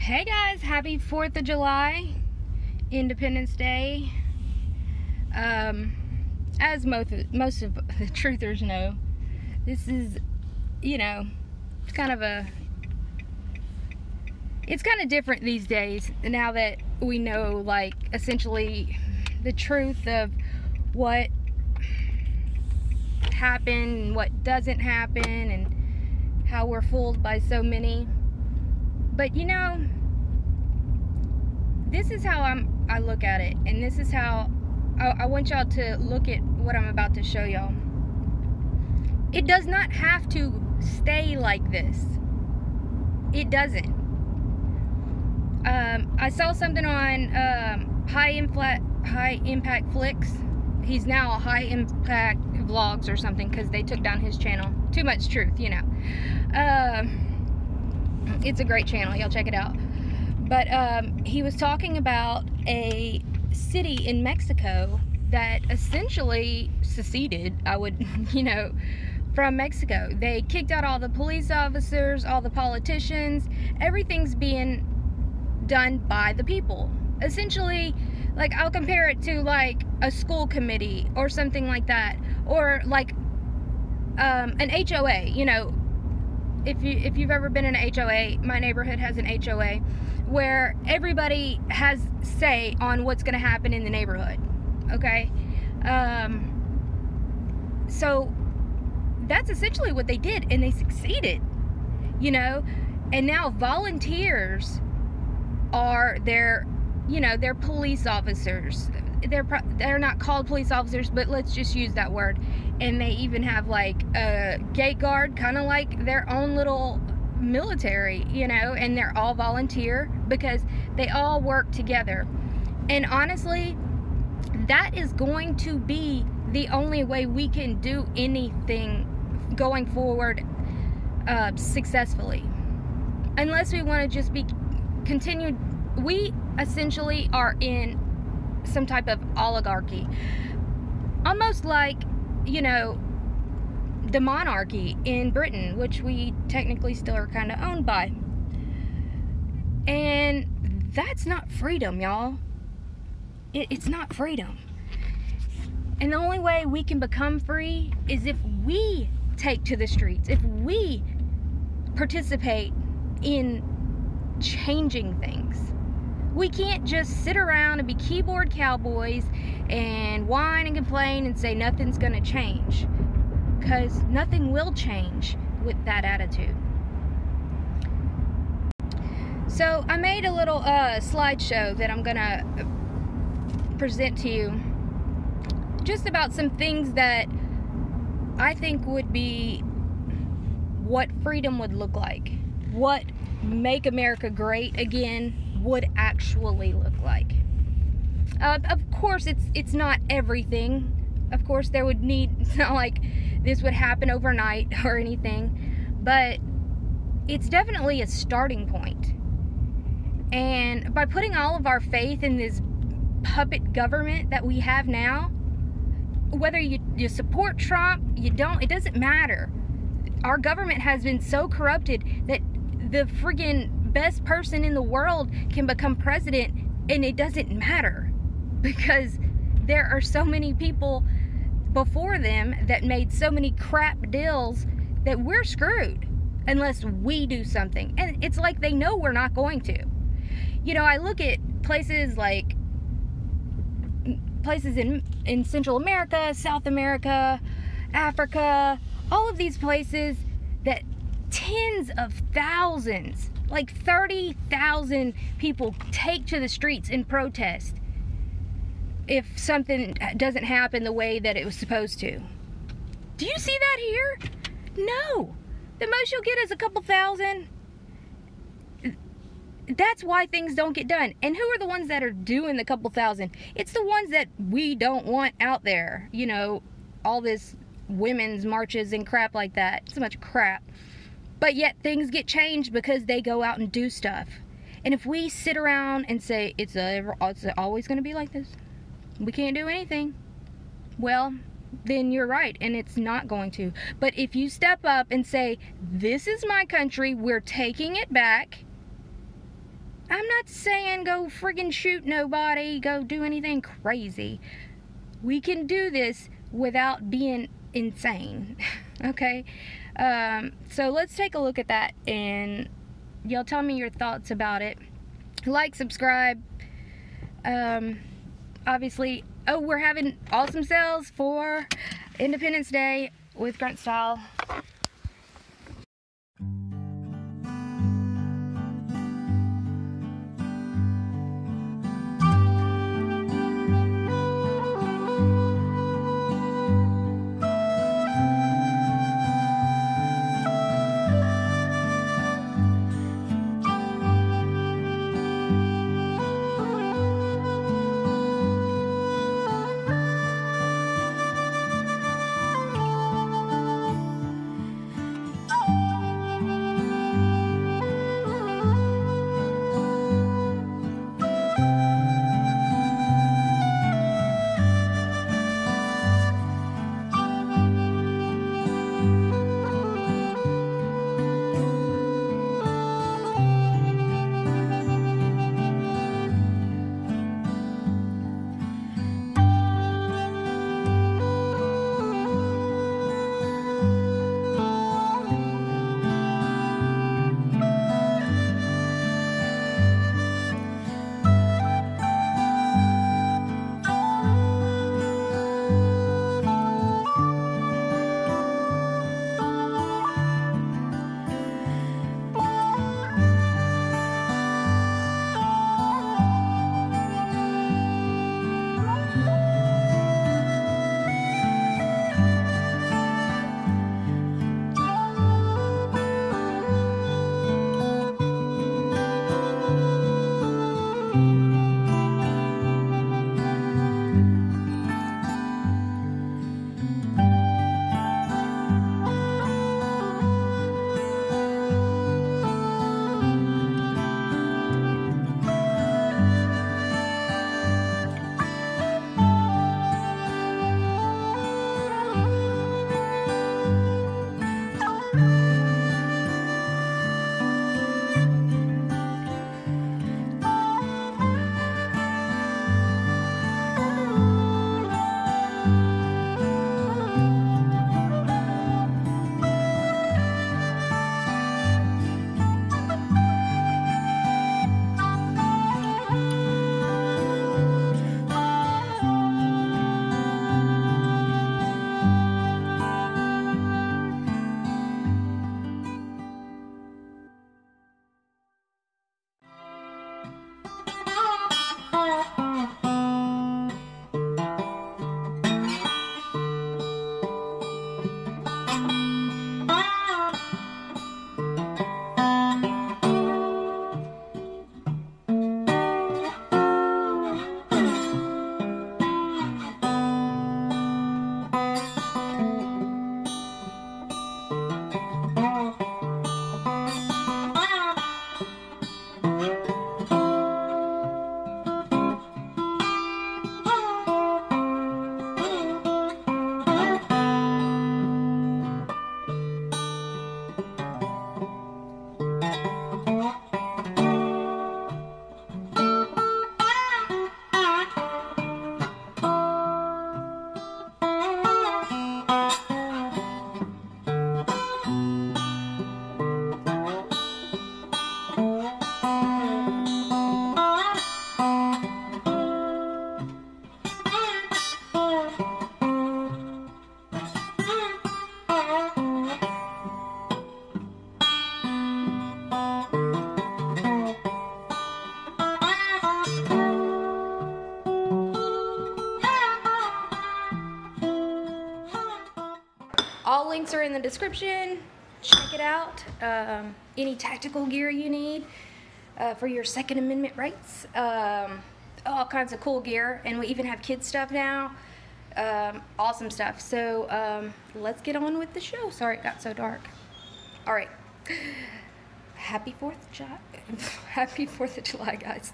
Hey guys, happy 4th of July, Independence Day. As most of the truthers know, this is, it's kind of different these days now that we know, like, essentially the truth of what happened and what doesn't happen and how we're fooled by so many. But this is how I look at it, and this is how I want y'all to look at what I'm about to show y'all. It does not have to stay like this. It doesn't. I saw something on High Impact Flicks. He's now a High Impact Vlogs or something, because they took down his channel. Too Much Truth, it's a great channel, y'all check it out. But he was talking about a city in Mexico that essentially seceded, from Mexico. They kicked out all the police officers, all the politicians. Everything's being done by the people. Essentially, like, I'll compare it to like a school committee or something like that, or like an HOA. If you've ever been in an HOA, my neighborhood has an HOA where everybody has say on what's going to happen in the neighborhood. Okay, so that's essentially what they did, and they succeeded. And now volunteers are their police officers. They're not called police officers, but let's just use that word. And they even have like a gate guard, kind of like their own little military, and they're all volunteer because they all work together. And honestly, that is going to be the only way we can do anything going forward successfully, unless we want to just be continued. We essentially are in some type of oligarchy, almost like the monarchy in Britain, which we technically still are kind of owned by. And that's not freedom, y'all. It's not freedom. And the only way we can become free is if we take to the streets, if we participate in changing things. We can't just sit around and be keyboard cowboys and whine and complain and say nothing's gonna change, because nothing will change with that attitude. So I made a little slideshow that I'm gonna present to you, just about some things that I think would be what freedom would look like, what make America great again would actually look like. Of course, it's not everything. Of course, it's not like this would happen overnight or anything, but it's definitely a starting point. And by putting all of our faith in this puppet government that we have now, whether you support Trump, you don't, it doesn't matter. Our government has been so corrupted that the friggin' best person in the world can become president, and it doesn't matter, because there are so many people before them that made so many crap deals that we're screwed unless we do something. And it's like they know we're not going to. I look at places in Central America, South America, Africa, all of these places that tens of thousands, like 30,000 people take to the streets and protest if something doesn't happen the way that it was supposed to. Do you see that here? No. The most you'll get is a couple thousand. That's why things don't get done. And who are the ones that are doing the couple thousand? It's the ones that we don't want out there. All this women's marches and crap like that. So much crap. But yet things get changed because they go out and do stuff. And if we sit around and say it's always going to be like this, we can't do anything, well, then you're right, and it's not going to. But if you step up and say, this is my country, we're taking it back, I'm not saying go friggin' shoot nobody, go do anything crazy. We can do this without being insane, okay? So let's take a look at that, and y'all tell me your thoughts about it. Like, subscribe. Obviously, oh, we're having awesome sales for Independence Day with Grunt Style. All links are in the description. Check it out. Any tactical gear you need for your Second Amendment rights. All kinds of cool gear, and we even have kids stuff now. Awesome stuff. So let's get on with the show. Sorry it got so dark. All right. Happy 4th of July. Happy 4th of July, guys.